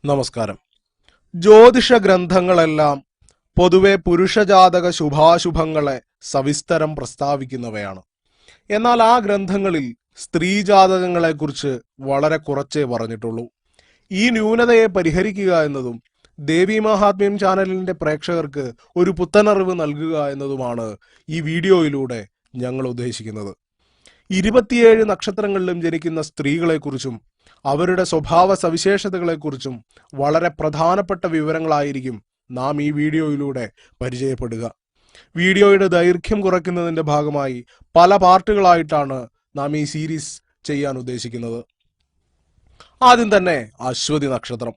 നമസ്കാരം. ജ്യോതിഷ ഗ്രന്ഥങ്ങളെല്ലാം പൊതുവെ പുരുഷജാതക ശുഭാശുഭങ്ങളെ സവിസ്തരം പ്രസ്താവിക്കുന്നവയാണ്. എന്നാൽ ആ ഗ്രന്ഥങ്ങളിൽ സ്ത്രീജാതകങ്ങളെക്കുറിച്ച് വളരെ കുറച്ചേ പറഞ്ഞിട്ടുള്ളൂ. ഈ ന്യൂനതയെ പരിഹരിക്കുക എന്നതും ദേവി മഹാത്മ്യം ചാനലിന്റെ പ്രേക്ഷകർക്ക് ഒരു പുത്തനറിവ് നൽകുക എന്നതുമാണ് ഈ വീഡിയോയിലൂടെ ഞങ്ങൾ ഉദ്ദേശിക്കുന്നത്. 27 നക്ഷത്രങ്ങളിലും ജനിക്കുന്ന സ്ത്രീകളെക്കുറിച്ചും അവരുടെ സ്വഭാവ സവിശേഷതകളെക്കുറിച്ചും വളരെ പ്രധാനപ്പെട്ട വിവരങ്ങളായിരിക്കും നാം ഈ വീഡിയോയിലൂടെ പരിചയപ്പെടുക. വീഡിയോയുടെ ദൈർഘ്യം കുറയ്ക്കുന്നതിന്റെ ഭാഗമായി പല പാർട്ടുകളായിട്ടാണ് നാം ഈ സീരീസ് ചെയ്യാൻ ഉദ്ദേശിക്കുന്നത്. ആദ്യം തന്നെ അശ്വതി നക്ഷത്രം.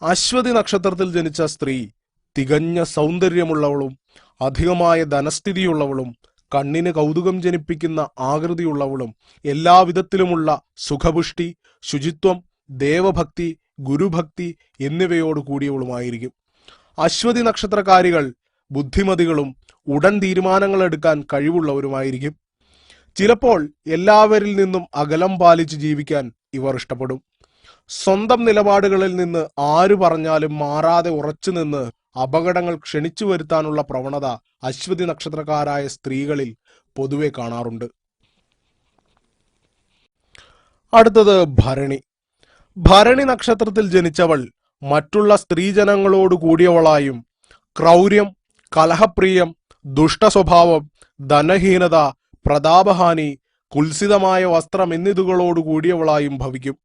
അശ്വതി നക്ഷത്രത്തിൽ ജനിച്ച സ്ത്രീ തികഞ്ഞ സൗന്ദര്യമുള്ളവളും അധികമായ ധനസ്ഥിതിയുള്ളവളും കണ്ണിന് കൗതുകം ജനിപ്പിക്കുന്ന ആകൃതിയുള്ളവളും എല്ലാവിധത്തിലുമുള്ള സുഖപുഷ്ടി, ശുചിത്വം, ദേവഭക്തി, ഗുരുഭക്തി എന്നിവയോട് കൂടിയവളുമായിരിക്കും. അശ്വതി നക്ഷത്രക്കാരികൾ ബുദ്ധിമതികളും ഉടൻ തീരുമാനങ്ങൾ എടുക്കാൻ കഴിവുള്ളവരുമായിരിക്കും. ചിലപ്പോൾ എല്ലാവരിൽ നിന്നും അകലം പാലിച്ച് ജീവിക്കാൻ ഇവർ ഇഷ്ടപ്പെടും. സ്വന്തം നിലപാടുകളിൽ നിന്ന് ആര് പറഞ്ഞാലും മാറാതെ ഉറച്ചു നിന്ന് അപകടങ്ങൾ ക്ഷണിച്ചു വരുത്താനുള്ള പ്രവണത അശ്വതി നക്ഷത്രക്കാരായ സ്ത്രീകളിൽ പൊതുവെ കാണാറുണ്ട്. അടുത്തത് ഭരണി. ഭരണി നക്ഷത്രത്തിൽ ജനിച്ചവൾ മറ്റുള്ള സ്ത്രീജനങ്ങളോട് കൂടിയവളായും ക്രൗര്യം, കലഹപ്രിയം, ദുഷ്ടസ്വഭാവം, ധനഹീനത, പ്രതാപഹാനി, കുൽസിതമായ വസ്ത്രം എന്നിതുകളോട് കൂടിയവളായും ഭവിക്കും.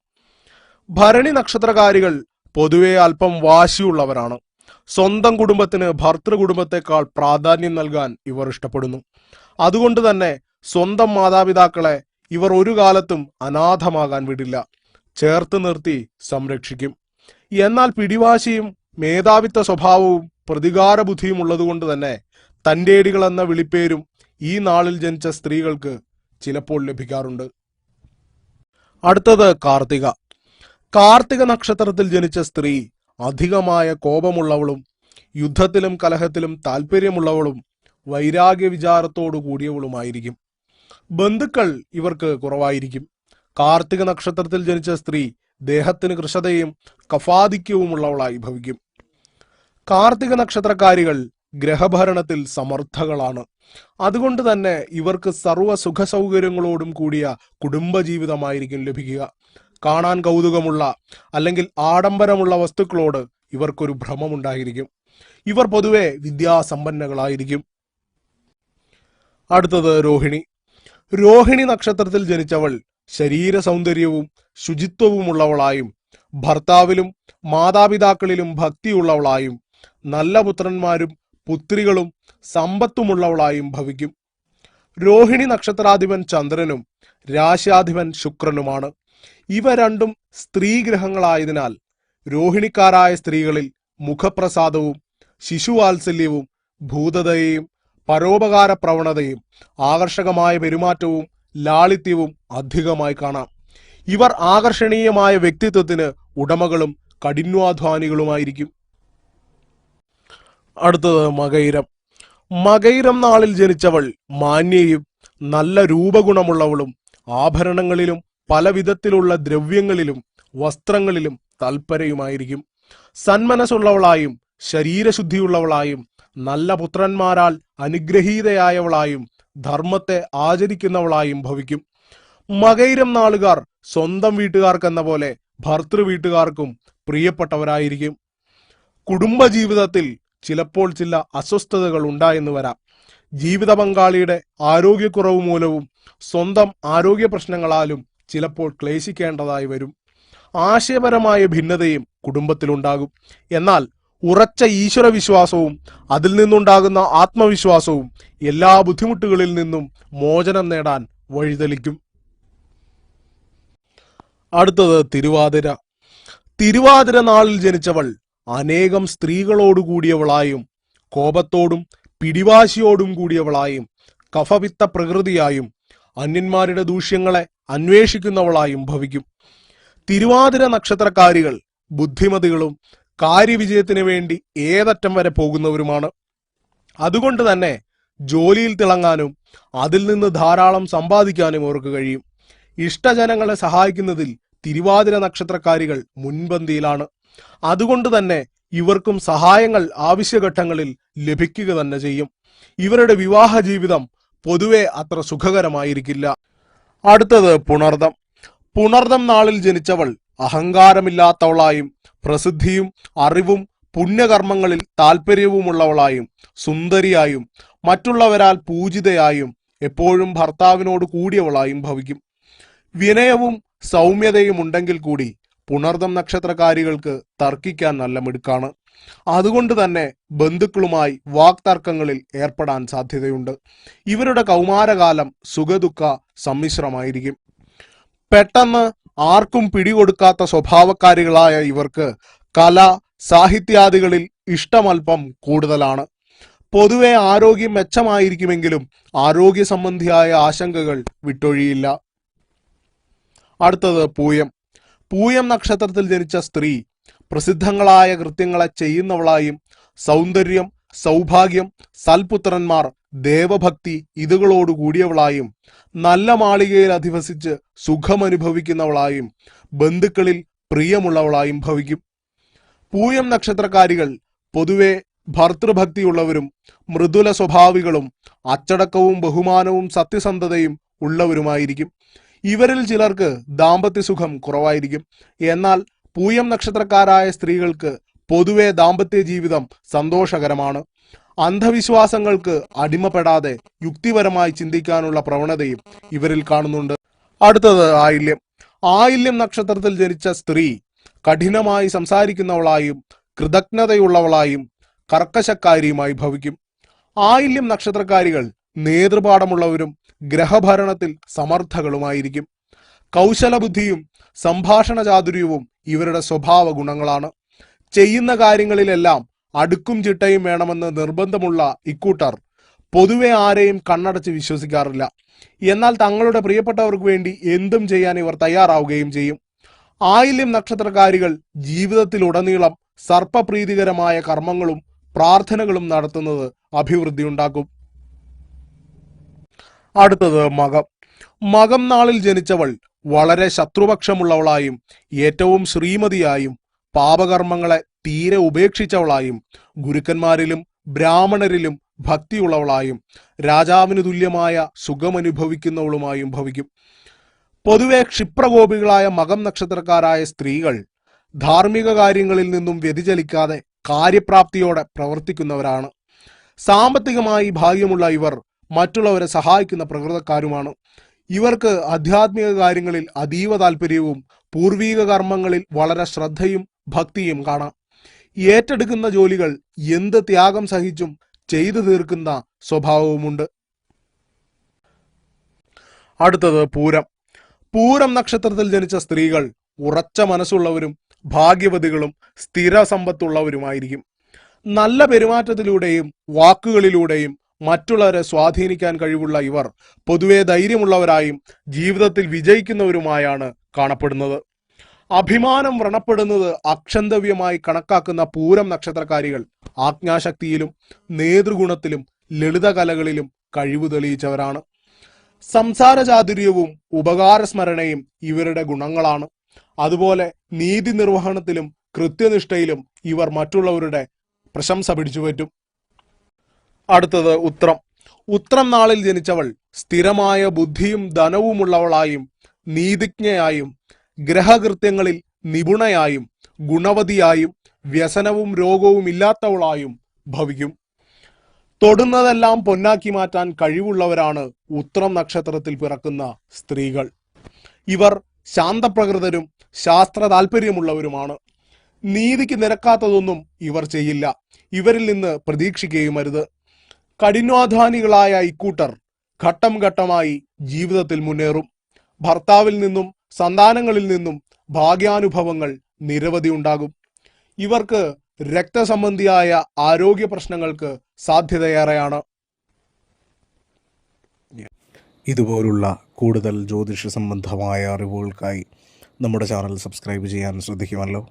ഭരണി നക്ഷത്രകാരികൾ പൊതുവെ അല്പം വാശിയുള്ളവരാണ്. സ്വന്തം കുടുംബത്തിന് ഭർതൃകുടുംബത്തെക്കാൾ പ്രാധാന്യം നൽകാൻ ഇവർ ഇഷ്ടപ്പെടുന്നു. അതുകൊണ്ട് തന്നെ സ്വന്തം മാതാപിതാക്കളെ ഇവർ ഒരു കാലത്തും അനാഥമാകാൻ വിടില്ല, ചേർത്ത് നിർത്തി സംരക്ഷിക്കും. എന്നാൽ പിടിവാശിയും മേധാവിത്വ സ്വഭാവവും പ്രതികാര ബുദ്ധിയും ഉള്ളതുകൊണ്ട് തന്നെ തന്റേടികൾ എന്ന വിളിപ്പേരും ഈ നാളിൽ ജനിച്ച സ്ത്രീകൾക്ക് ചിലപ്പോൾ ലഭിക്കാറുണ്ട്. അടുത്തത് കാർത്തിക. കാർത്തിക നക്ഷത്രത്തിൽ ജനിച്ച സ്ത്രീ അധികമായ കോപമുള്ളവളും യുദ്ധത്തിലും കലഹത്തിലും താല്പര്യമുള്ളവളും വൈരാഗ്യ വിചാരത്തോടു കൂടിയവളുമായിരിക്കും. ബന്ധുക്കൾ ഇവർക്ക് കുറവായിരിക്കും. കാർത്തിക നക്ഷത്രത്തിൽ ജനിച്ച സ്ത്രീ ദേഹത്തിന് കൃശതയും കഫാധിക്യവുമുള്ളവളായി ഭവിക്കും. കാർത്തിക നക്ഷത്രക്കാരികൾ ഗ്രഹഭരണത്തിൽ സമർത്ഥകളാണ്. അതുകൊണ്ട് തന്നെ ഇവർക്ക് സർവ്വ സുഖ സൗകര്യങ്ങളോടും കൂടിയ കുടുംബജീവിതമായിരിക്കും ലഭിക്കുക. കാണാൻ കൗതുകമുള്ള അല്ലെങ്കിൽ ആഡംബരമുള്ള വസ്തുക്കളോട് ഇവർക്കൊരു ഭ്രമമുണ്ടായിരിക്കും. ഇവർ പൊതുവെ വിദ്യാസമ്പന്നകളായിരിക്കും. അടുത്തത് രോഹിണി. രോഹിണി നക്ഷത്രത്തിൽ ജനിച്ചവൾ ശരീര സൗന്ദര്യവും ശുചിത്വവുമുള്ളവളായും ഭർത്താവിലും മാതാപിതാക്കളിലും ഭക്തിയുള്ളവളായും നല്ല പുത്രന്മാരും പുത്രികളും സമ്പത്തുമുള്ളവളായും ഭവിക്കും. രോഹിണി നക്ഷത്രാധിപൻ ചന്ദ്രനും രാശ്യാധിപൻ ശുക്രനുമാണ്. ഇവ രണ്ടും സ്ത്രീഗ്രഹങ്ങളായതിനാൽ രോഹിണിക്കാരായ സ്ത്രീകളിൽ മുഖപ്രസാദവും ശിശുവാത്സല്യവും ഭൂതദയയും പരോപകാര പ്രവണതയും ആകർഷകമായ പെരുമാറ്റവും ലാളിത്യവും അധികമായി കാണാം. ഇവർ ആകർഷണീയമായ വ്യക്തിത്വത്തിന് ഉടമകളും കഠിനാധ്വാനികളുമായിരിക്കും. അടുത്തത് മകയിരം. മകയിരം നാളിൽ ജനിച്ചവൾ മാന്യയും നല്ല രൂപഗുണമുള്ളവളും ആഭരണങ്ങളിലും പല വിധത്തിലുള്ള ദ്രവ്യങ്ങളിലും വസ്ത്രങ്ങളിലും തൽപരയുമായിരിക്കും. സന്മനസ്സുള്ളവളായും ശരീരശുദ്ധിയുള്ളവളായും നല്ല പുത്രന്മാരാൽ അനുഗ്രഹീതയായവളായും ധർമ്മത്തെ ആചരിക്കുന്നവളായും ഭവിക്കും. മകയിരം നാളുകാർ സ്വന്തം വീട്ടുകാർക്കെന്ന പോലെ ഭർതൃ വീട്ടുകാർക്കും പ്രിയപ്പെട്ടവരായിരിക്കും. കുടുംബജീവിതത്തിൽ ചിലപ്പോൾ ചില അസ്വസ്ഥതകൾ ഉണ്ടായെന്ന് വരാം. ജീവിത പങ്കാളിയുടെ ആരോഗ്യക്കുറവ് മൂലവും സ്വന്തം ആരോഗ്യ പ്രശ്നങ്ങളാലും ചിലപ്പോൾ ക്ലേശിക്കേണ്ടതായി വരും. ആശയപരമായ ഭിന്നതയും കുടുംബത്തിലുണ്ടാകും. എന്നാൽ ഉറച്ച ഈശ്വര വിശ്വാസവും അതിൽ നിന്നുണ്ടാകുന്ന ആത്മവിശ്വാസവും എല്ലാ ബുദ്ധിമുട്ടുകളിൽ നിന്നും മോചനം നേടാൻ വഴിതെളിക്കും. അടുത്തത് തിരുവാതിര. തിരുവാതിര നാളിൽ ജനിച്ചവൾ അനേകം സ്ത്രീകളോട് കൂടിയവളായും കോപത്തോടും പിടിവാശിയോടും കൂടിയവളായും കഫപിത്ത പ്രകൃതിയായും അന്യന്മാരുടെ ദൂഷ്യങ്ങളെ അന്വേഷിക്കുന്നവളായും ഭവിക്കും. തിരുവാതിര നക്ഷത്രക്കാരികൾ ബുദ്ധിമതികളും കാര്യവിജയത്തിന് വേണ്ടി ഏതറ്റം വരെ പോകുന്നവരുമാണ്. അതുകൊണ്ട് തന്നെ ജോലിയിൽ തിളങ്ങാനും അതിൽ നിന്ന് ധാരാളം സമ്പാദിക്കാനും അവർക്ക് കഴിയും. ഇഷ്ടജനങ്ങളെ സഹായിക്കുന്നതിൽ തിരുവാതിര നക്ഷത്രക്കാരികൾ മുൻപന്തിയിലാണ്. അതുകൊണ്ട് തന്നെ ഇവർക്കും സഹായങ്ങൾ ആവശ്യഘട്ടങ്ങളിൽ ലഭിക്കുക തന്നെ ചെയ്യും. ഇവരുടെ വിവാഹ ജീവിതം പൊതുവെ അത്ര സുഖകരമായിരിക്കില്ല. അടുത്തത് പുണർദം. പുണർദം നാളിൽ ജനിച്ചവൾ അഹങ്കാരമില്ലാത്തവളായും പ്രസിദ്ധിയും അറിവും പുണ്യകർമ്മങ്ങളിൽ താല്പര്യവുമുള്ളവളായും സുന്ദരിയായും മറ്റുള്ളവരാൽ പൂജിതയായും എപ്പോഴും ഭർത്താവിനോട് കൂടിയവളായും ഭവിക്കും. വിനയവും സൗമ്യതയും ഉണ്ടെങ്കിൽ കൂടി പുണർദം നക്ഷത്രക്കാരികൾക്ക് തർക്കിക്കാൻ നല്ല മിടുക്കാണ്. അതുകൊണ്ട് തന്നെ ബന്ധുക്കളുമായി വാക്തർക്കങ്ങളിൽ ഏർപ്പെടാൻ സാധ്യതയുണ്ട്. ഇവരുടെ കൗമാരകാലം സുഖദുഃഖ സമ്മിശ്രമായിരിക്കും. പെട്ടെന്ന് ആർക്കും പിടികൊടുക്കാത്ത സ്വഭാവക്കാരികളായ ഇവർക്ക് കല സാഹിത്യാദികളിൽ ഇഷ്ടമൽപ്പം കൂടുതലാണ്. പൊതുവെ ആരോഗ്യം മെച്ചമായിരിക്കുമെങ്കിലും ആരോഗ്യ സംബന്ധിയായ ആശങ്കകൾ വിട്ടൊഴിയില്ല. അടുത്തത് പൂയം. പൂയം നക്ഷത്രത്തിൽ ജനിച്ച സ്ത്രീ പ്രസിദ്ധങ്ങളായ കൃത്യങ്ങളെ ചെയ്യുന്നവളായും സൗന്ദര്യം സൗഭാഗ്യം സൽപുത്രന്മാർ ദേവഭക്തി ഇതുകളോട് കൂടിയവളായും നല്ല മാളികയിൽ അധിവസിച്ച് സുഖമനുഭവിക്കുന്നവളായും ബന്ധുക്കളിൽ പ്രിയമുള്ളവളായും ഭവിക്കും. പൂയം നക്ഷത്രക്കാരികൾ പൊതുവെ ഭർതൃഭക്തിയുള്ളവരും മൃദുല സ്വഭാവികളും അച്ചടക്കവും ബഹുമാനവും സത്യസന്ധതയും ഉള്ളവരുമായിരിക്കും. ഇവരിൽ ചിലർക്ക് ദാമ്പത്യ സുഖം കുറവായിരിക്കും. എന്നാൽ പൂയം നക്ഷത്രക്കാരായ സ്ത്രീകൾക്ക് പൊതുവെ ദാമ്പത്യ ജീവിതം സന്തോഷകരമാണ്. അന്ധവിശ്വാസങ്ങൾക്ക് അടിമപ്പെടാതെ യുക്തിപരമായി ചിന്തിക്കാനുള്ള പ്രവണതയും ഇവരിൽ കാണുന്നുണ്ട്. അടുത്തത് ആയില്യം. ആയില്യം നക്ഷത്രത്തിൽ ജനിച്ച സ്ത്രീ കഠിനമായി സംസാരിക്കുന്നവളായും കൃതജ്ഞതയുള്ളവളായും കർക്കശക്കാരിയുമായി ഭവിക്കും. ആയില്യം നക്ഷത്രക്കാരികൾ നേതൃപാഠമുള്ളവരും ഗ്രഹഭരണത്തിൽ സമർത്ഥകളുമായിരിക്കും. കൗശലബുദ്ധിയും സംഭാഷണ ചാതുര്യവും ഇവരുടെ സ്വഭാവ ഗുണങ്ങളാണ്. ചെയ്യുന്ന കാര്യങ്ങളിലെല്ലാം അടുക്കും ചിട്ടയും വേണമെന്ന് നിർബന്ധമുള്ള ഇക്കൂട്ടർ പൊതുവെ ആരെയും കണ്ണടച്ച് വിശ്വസിക്കാറില്ല. എന്നാൽ തങ്ങളുടെ പ്രിയപ്പെട്ടവർക്ക് വേണ്ടി എന്തും ചെയ്യാൻ ഇവർ തയ്യാറാവുകയും ചെയ്യും. ആയില്യം നക്ഷത്രക്കാരികൾ ജീവിതത്തിലുടനീളം സർപ്പപ്രീതികരമായ കർമ്മങ്ങളും പ്രാർത്ഥനകളും നടത്തുന്നത് അഭിവൃദ്ധി ഉണ്ടാക്കും. അടുത്തത് മകം. മകം നാളിൽ ജനിച്ചവൾ വളരെ ശത്രുപക്ഷമുള്ളവളായും ഏറ്റവും ശ്രീമതിയായും പാപകർമ്മങ്ങളെ തീരെ ഉപേക്ഷിച്ചവളായും ഗുരുക്കന്മാരിലും ബ്രാഹ്മണരിലും ഭക്തിയുള്ളവളായും രാജാവിന് തുല്യമായ സുഖമനുഭവിക്കുന്നവളുമായും ഭവിക്കും. പൊതുവെ ക്ഷിപ്രകോപികളായ മകം നക്ഷത്രക്കാരായ സ്ത്രീകൾ ധാർമ്മിക കാര്യങ്ങളിൽ നിന്നും വ്യതിചലിക്കാതെ കാര്യപ്രാപ്തിയോടെ പ്രവർത്തിക്കുന്നവരാണ്. സാമ്പത്തികമായി ഭാഗ്യമുള്ള ഇവർ മറ്റുള്ളവരെ സഹായിക്കുന്ന പ്രകൃതക്കാരുമാണ്. ഇവർക്ക് ആധ്യാത്മിക കാര്യങ്ങളിൽ അതീവ താല്പര്യവും പൂർവീക കർമ്മങ്ങളിൽ വളരെ ശ്രദ്ധയും ഭക്തിയും കാണാം. ഏറ്റെടുക്കുന്ന ജോലികൾ എന്ത് ത്യാഗം സഹിച്ചും ചെയ്തു തീർക്കുന്ന സ്വഭാവവുമുണ്ട്. അടുത്തത് പൂരം. പൂരം നക്ഷത്രത്തിൽ ജനിച്ച സ്ത്രീകൾ ഉറച്ച മനസ്സുള്ളവരും ഭാഗ്യവതികളും സ്ഥിര സമ്പത്തുള്ളവരുമായിരിക്കും. നല്ല പെരുമാറ്റത്തിലൂടെയും വാക്കുകളിലൂടെയും മറ്റുള്ളവരെ സ്വാധീനിക്കാൻ കഴിവുള്ള ഇവർ പൊതുവെ ധൈര്യമുള്ളവരായും ജീവിതത്തിൽ വിജയിക്കുന്നവരുമായാണ് കാണപ്പെടുന്നത്. അഭിമാനം വ്രണപ്പെടുന്നത് അക്ഷന്തവ്യമായി കണക്കാക്കുന്ന പൂരം നക്ഷത്രക്കാരികൾ ആജ്ഞാശക്തിയിലും നേതൃഗുണത്തിലും ലളിതകലകളിലും കഴിവ് തെളിയിച്ചവരാണ്. സംസാര ചാതുര്യവും ഉപകാരസ്മരണയും ഇവരുടെ ഗുണങ്ങളാണ്. അതുപോലെ നീതി നിർവഹണത്തിലും കൃത്യനിഷ്ഠയിലും ഇവർ മറ്റുള്ളവരുടെ പ്രശംസ പിടിച്ചുപറ്റും. അടുത്തത് ഉത്രം. ഉത്രം നാളിൽ ജനിച്ചവൾ സ്ഥിരമായ ബുദ്ധിയും ധനവുമുള്ളവളായും നീതിജ്ഞയായും ഗ്രഹകൃത്യങ്ങളിൽ നിപുണയായും ഗുണവതിയായും വ്യസനവും രോഗവും ഇല്ലാത്തവളായും ഭവിക്കും. തൊടുന്നതെല്ലാം പൊന്നാക്കി മാറ്റാൻ കഴിവുള്ളവരാണ് ഉത്രം നക്ഷത്രത്തിൽ പിറക്കുന്ന സ്ത്രീകൾ. ഇവർ ശാന്തപ്രകൃതരും ശാസ്ത്ര താല്പര്യമുള്ളവരുമാണ്. നീതിക്ക് നിരക്കാത്തതൊന്നും ഇവർ ചെയ്യില്ല. ഇവരിൽ നിന്ന് പ്രതീക്ഷിക്കുകയുമരുത്. കഠിനാധ്വാനികളായ ഇക്കൂട്ടർ ഘട്ടം ഘട്ടമായി ജീവിതത്തിൽ മുന്നേറും. ഭർത്താവിൽ നിന്നും സന്താനങ്ങളിൽ നിന്നും ഭാഗ്യാനുഭവങ്ങൾ നിരവധി ഉണ്ടാകും. ഇവർക്ക് രക്തസംബന്ധിയായ ആരോഗ്യ പ്രശ്നങ്ങൾക്ക് സാധ്യതയേറെയാണ്. ഇതുപോലുള്ള കൂടുതൽ ജ്യോതിഷ സംബന്ധമായ അറിവുകൾക്കായി നമ്മുടെ ചാനൽ സബ്സ്ക്രൈബ് ചെയ്യാൻ ശ്രദ്ധിക്കുമല്ലോ.